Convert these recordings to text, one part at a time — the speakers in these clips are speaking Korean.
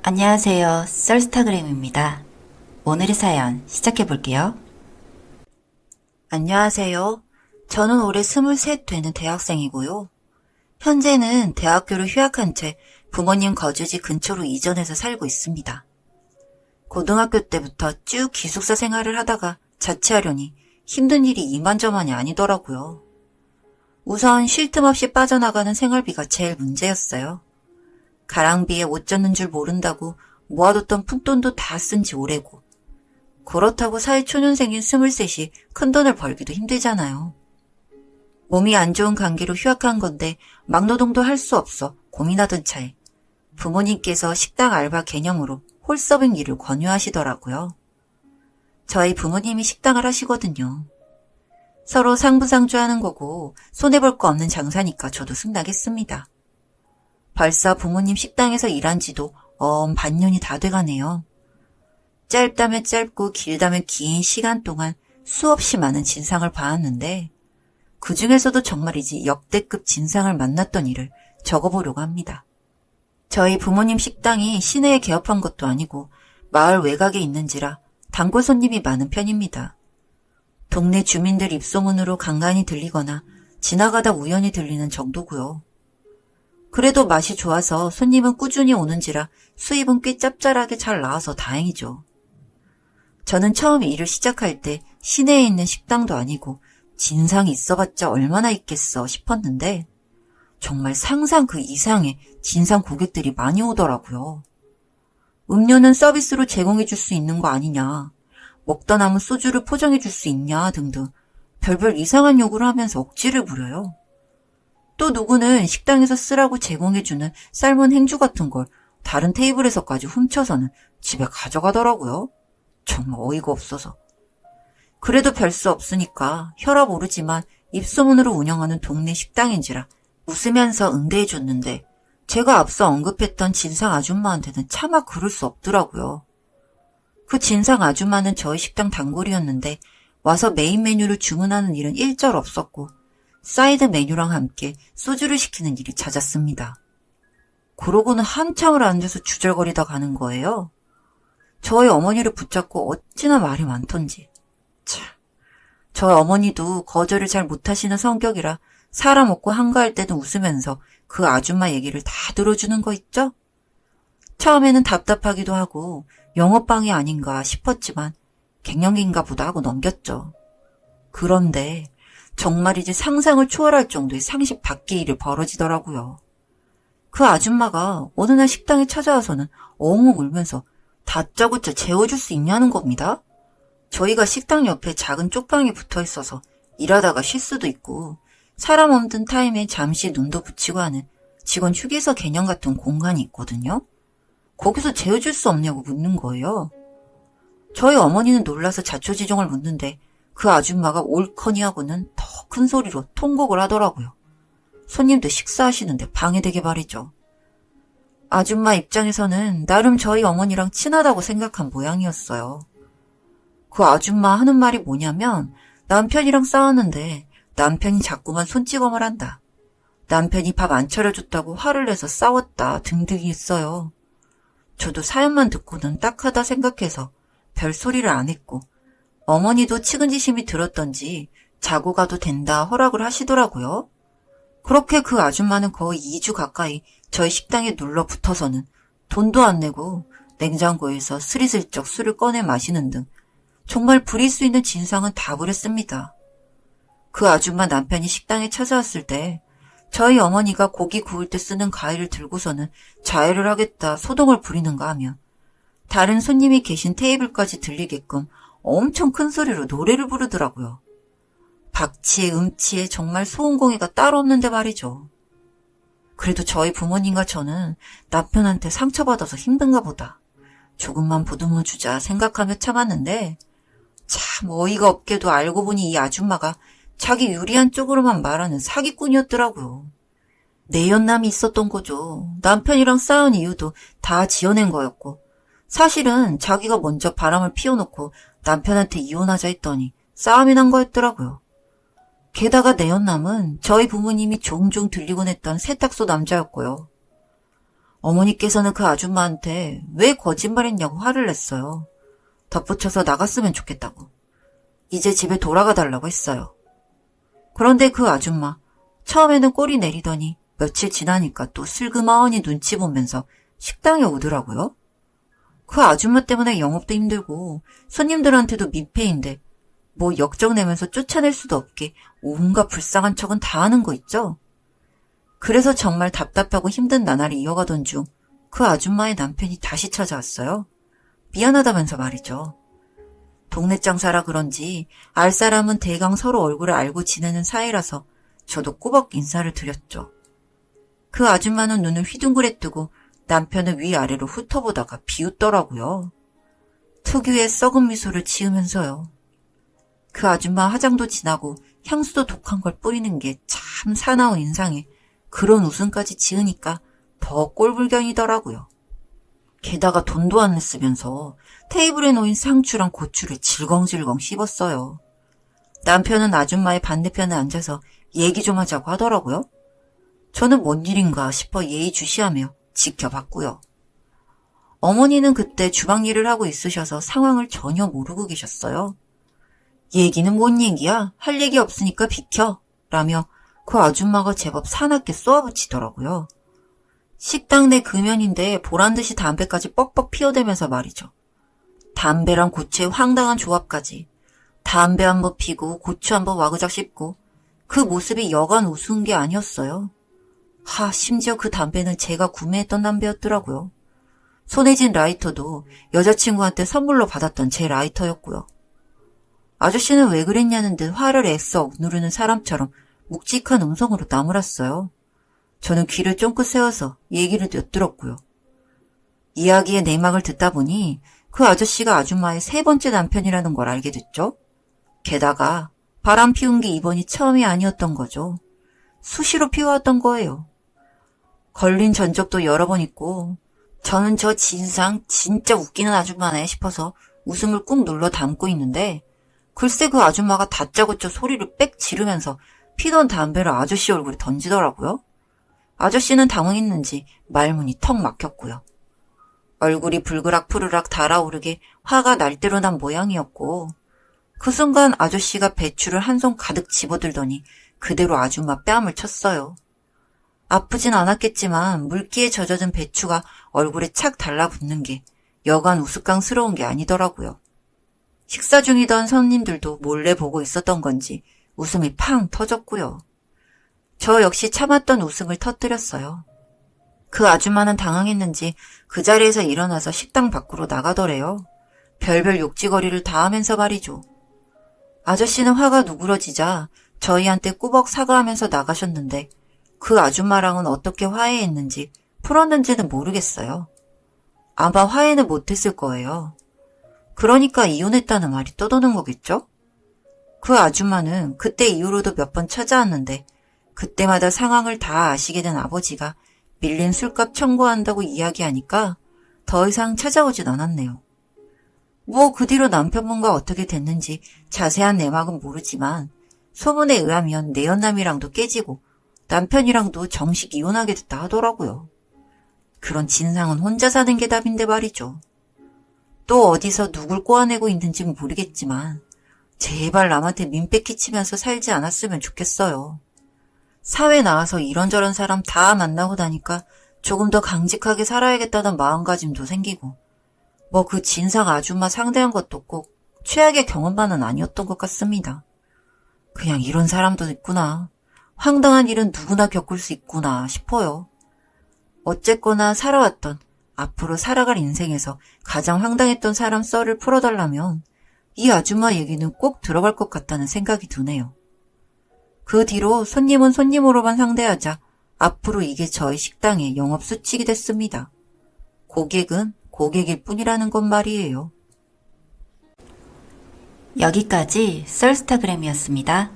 안녕하세요. 썰스타그램입니다. 오늘의 사연 시작해볼게요. 안녕하세요. 저는 올해 23 되는 대학생이고요. 현재는 대학교를 휴학한 채 부모님 거주지 근처로 이전해서 살고 있습니다. 고등학교 때부터 쭉 기숙사 생활을 하다가 자취하려니 힘든 일이 이만저만이 아니더라고요. 우선 쉴 틈 없이 빠져나가는 생활비가 제일 문제였어요. 가랑비에 옷 젖는 줄 모른다고 모아뒀던 푼돈도 다 쓴 지 오래고, 그렇다고 사회초년생인 23이 큰돈을 벌기도 힘들잖아요. 몸이 안 좋은 관계로 휴학한 건데 막노동도 할 수 없어 고민하던 차에 부모님께서 식당 알바 개념으로 홀서빙 일을 권유하시더라고요. 저희 부모님이 식당을 하시거든요. 서로 상부상조하는 거고 손해볼 거 없는 장사니까 저도 승낙했습니다. 벌써 부모님 식당에서 일한 지도 반년이 다 돼가네요. 짧다면 짧고 길다면 긴 시간 동안 수없이 많은 진상을 봐왔는데 그 중에서도 정말이지 역대급 진상을 만났던 일을 적어보려고 합니다. 저희 부모님 식당이 시내에 개업한 것도 아니고 마을 외곽에 있는지라 단골 손님이 많은 편입니다. 동네 주민들 입소문으로 간간히 들리거나 지나가다 우연히 들리는 정도고요. 그래도 맛이 좋아서 손님은 꾸준히 오는지라 수입은 꽤 짭짤하게 잘 나와서 다행이죠. 저는 처음 일을 시작할 때 시내에 있는 식당도 아니고 진상이 있어봤자 얼마나 있겠어 싶었는데 정말 상상 그 이상의 진상 고객들이 많이 오더라고요. 음료는 서비스로 제공해 줄 수 있는 거 아니냐, 먹다 남은 소주를 포장해 줄 수 있냐 등등 별별 이상한 요구를 하면서 억지를 부려요. 또 누구는 식당에서 쓰라고 제공해주는 삶은 행주 같은 걸 다른 테이블에서까지 훔쳐서는 집에 가져가더라고요. 정말 어이가 없어서. 그래도 별 수 없으니까 혈압 오르지만 입소문으로 운영하는 동네 식당인지라 웃으면서 응대해줬는데 제가 앞서 언급했던 진상 아줌마한테는 차마 그럴 수 없더라고요. 그 진상 아줌마는 저희 식당 단골이었는데 와서 메인 메뉴를 주문하는 일은 일절 없었고 사이드 메뉴랑 함께 소주를 시키는 일이 잦았습니다. 그러고는 한참을 앉아서 주절거리다 가는 거예요. 저희 어머니를 붙잡고 어찌나 말이 많던지. 참, 저희 어머니도 거절을 잘 못하시는 성격이라 사람 없고 한가할 때는 웃으면서 그 아줌마 얘기를 다 들어주는 거 있죠? 처음에는 답답하기도 하고 영업방해 아닌가 싶었지만 갱년기인가 보다 하고 넘겼죠. 그런데 정말이지 상상을 초월할 정도의 상식 밖의 일이 벌어지더라고요. 그 아줌마가 어느 날 식당에 찾아와서는 엉엉 울면서 다짜고짜 재워줄 수 있냐는 겁니다. 저희가 식당 옆에 작은 쪽방이 붙어 있어서 일하다가 쉴 수도 있고 사람 없는 타임에 잠시 눈도 붙이고 하는 직원 휴게소 개념 같은 공간이 있거든요. 거기서 재워줄 수 없냐고 묻는 거예요. 저희 어머니는 놀라서 자초지종을 묻는데 그 아줌마가 옳거니 하고는 더 큰 소리로 통곡을 하더라고요. 손님들 식사하시는데 방해되게 말이죠. 아줌마 입장에서는 나름 저희 어머니랑 친하다고 생각한 모양이었어요. 그 아줌마 하는 말이 뭐냐면 남편이랑 싸웠는데 남편이 자꾸만 손찌검을 한다. 남편이 밥 안 차려줬다고 화를 내서 싸웠다 등등이 있어요. 저도 사연만 듣고는 딱하다 생각해서 별소리를 안 했고 어머니도 측은지심이 들었던지 자고 가도 된다 허락을 하시더라고요. 그렇게 그 아줌마는 거의 2주 가까이 저희 식당에 눌러 붙어서는 돈도 안 내고 냉장고에서 스리슬쩍 술을 꺼내 마시는 등 정말 부릴 수 있는 진상은 다 부렸습니다. 그 아줌마 남편이 식당에 찾아왔을 때 저희 어머니가 고기 구울 때 쓰는 가위를 들고서는 자해를 하겠다 소동을 부리는가 하며 다른 손님이 계신 테이블까지 들리게끔 엄청 큰 소리로 노래를 부르더라고요. 박치에 음치에 정말 소음공해가 따로 없는데 말이죠. 그래도 저희 부모님과 저는 남편한테 상처받아서 힘든가 보다. 조금만 보듬어 주자 생각하며 참았는데 참 어이가 없게도 알고 보니 이 아줌마가 자기 유리한 쪽으로만 말하는 사기꾼이었더라고요. 내연남이 있었던 거죠. 남편이랑 싸운 이유도 다 지어낸 거였고 사실은 자기가 먼저 바람을 피워놓고 남편한테 이혼하자 했더니 싸움이 난 거였더라고요. 게다가 내연남은 저희 부모님이 종종 들리곤 했던 세탁소 남자였고요. 어머니께서는 그 아줌마한테 왜 거짓말했냐고 화를 냈어요. 덧붙여서 나갔으면 좋겠다고. 이제 집에 돌아가 달라고 했어요. 그런데 그 아줌마 처음에는 꼬리 내리더니 며칠 지나니까 또 슬그머니 눈치 보면서 식당에 오더라고요. 그 아줌마 때문에 영업도 힘들고 손님들한테도 민폐인데 뭐 역적 내면서 쫓아낼 수도 없게 온갖 불쌍한 척은 다 하는 거 있죠? 그래서 정말 답답하고 힘든 나날이 이어가던 중 그 아줌마의 남편이 다시 찾아왔어요. 미안하다면서 말이죠. 동네 장사라 그런지 알 사람은 대강 서로 얼굴을 알고 지내는 사이라서 저도 꼬박 인사를 드렸죠. 그 아줌마는 눈을 휘둥그레 뜨고 남편을 위아래로 훑어보다가 비웃더라고요. 특유의 썩은 미소를 지으면서요. 그 아줌마 화장도 진하고 향수도 독한 걸 뿌리는 게 참 사나운 인상에 그런 웃음까지 지으니까 더 꼴불견이더라고요. 게다가 돈도 안 냈으면서 테이블에 놓인 상추랑 고추를 질겅질겅 씹었어요. 남편은 아줌마의 반대편에 앉아서 얘기 좀 하자고 하더라고요. 저는 뭔 일인가 싶어 예의주시하며 지켜봤고요. 어머니는 그때 주방 일을 하고 있으셔서 상황을 전혀 모르고 계셨어요. 얘기는 뭔 얘기야? 할 얘기 없으니까 비켜 라며 그 아줌마가 제법 사납게 쏘아붙이더라고요. 식당 내 금연인데 보란듯이 담배까지 뻑뻑 피워대면서 말이죠. 담배랑 고추의 황당한 조합까지. 담배 한번 피고 고추 한번 와그작 씹고 그 모습이 여간 우스운 게 아니었어요. 심지어 그 담배는 제가 구매했던 담배였더라고요. 손에 쥔 라이터도 여자친구한테 선물로 받았던 제 라이터였고요. 아저씨는 왜 그랬냐는 듯 화를 애써 억누르는 사람처럼 묵직한 음성으로 나무랐어요. 저는 귀를 쫑긋 세워서 얘기를 엿들었고요. 이야기의 내막을 듣다 보니 그 아저씨가 아줌마의 세 번째 남편이라는 걸 알게 됐죠. 게다가 바람 피운 게 이번이 처음이 아니었던 거죠. 수시로 피워왔던 거예요. 걸린 전적도 여러 번 있고 저는 저 진상 진짜 웃기는 아줌마네 싶어서 웃음을 꾹 눌러 담고 있는데 글쎄 그 아줌마가 다짜고짜 소리를 빽 지르면서 피던 담배를 아저씨 얼굴에 던지더라고요. 아저씨는 당황했는지 말문이 턱 막혔고요. 얼굴이 불그락 푸르락 달아오르게 화가 날대로 난 모양이었고 그 순간 아저씨가 배추를 한 손 가득 집어들더니 그대로 아줌마 뺨을 쳤어요. 아프진 않았겠지만 물기에 젖어든 배추가 얼굴에 착 달라붙는 게 여간 우스꽝스러운 게 아니더라고요. 식사 중이던 손님들도 몰래 보고 있었던 건지 웃음이 팡 터졌고요. 저 역시 참았던 웃음을 터뜨렸어요. 그 아줌마는 당황했는지 그 자리에서 일어나서 식당 밖으로 나가더래요. 별별 욕지거리를 다 하면서 말이죠. 아저씨는 화가 누그러지자 저희한테 꾸벅 사과하면서 나가셨는데 그 아줌마랑은 어떻게 화해했는지 풀었는지는 모르겠어요. 아마 화해는 못했을 거예요. 그러니까 이혼했다는 말이 떠도는 거겠죠? 그 아줌마는 그때 이후로도 몇 번 찾아왔는데 그때마다 상황을 다 아시게 된 아버지가 밀린 술값 청구한다고 이야기하니까 더 이상 찾아오진 않았네요. 뭐 그 뒤로 남편분과 어떻게 됐는지 자세한 내막은 모르지만 소문에 의하면 내연남이랑도 깨지고 남편이랑도 정식 이혼하게 됐다 하더라고요. 그런 진상은 혼자 사는 게 답인데 말이죠. 또 어디서 누굴 꼬아내고 있는지는 모르겠지만 제발 남한테 민폐 끼치면서 살지 않았으면 좋겠어요. 사회 나와서 이런저런 사람 다 만나고 나니까 조금 더 강직하게 살아야겠다는 마음가짐도 생기고 뭐 그 진상 아줌마 상대한 것도 꼭 최악의 경험만은 아니었던 것 같습니다. 그냥 이런 사람도 있구나. 황당한 일은 누구나 겪을 수 있구나 싶어요. 어쨌거나 살아왔던 앞으로 살아갈 인생에서 가장 황당했던 사람 썰을 풀어달라면 이 아줌마 얘기는 꼭 들어갈 것 같다는 생각이 드네요. 그 뒤로 손님은 손님으로만 상대하자 앞으로 이게 저희 식당의 영업 수칙이 됐습니다. 고객은 고객일 뿐이라는 건 말이에요. 여기까지 썰스타그램이었습니다.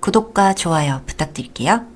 구독과 좋아요 부탁드릴게요.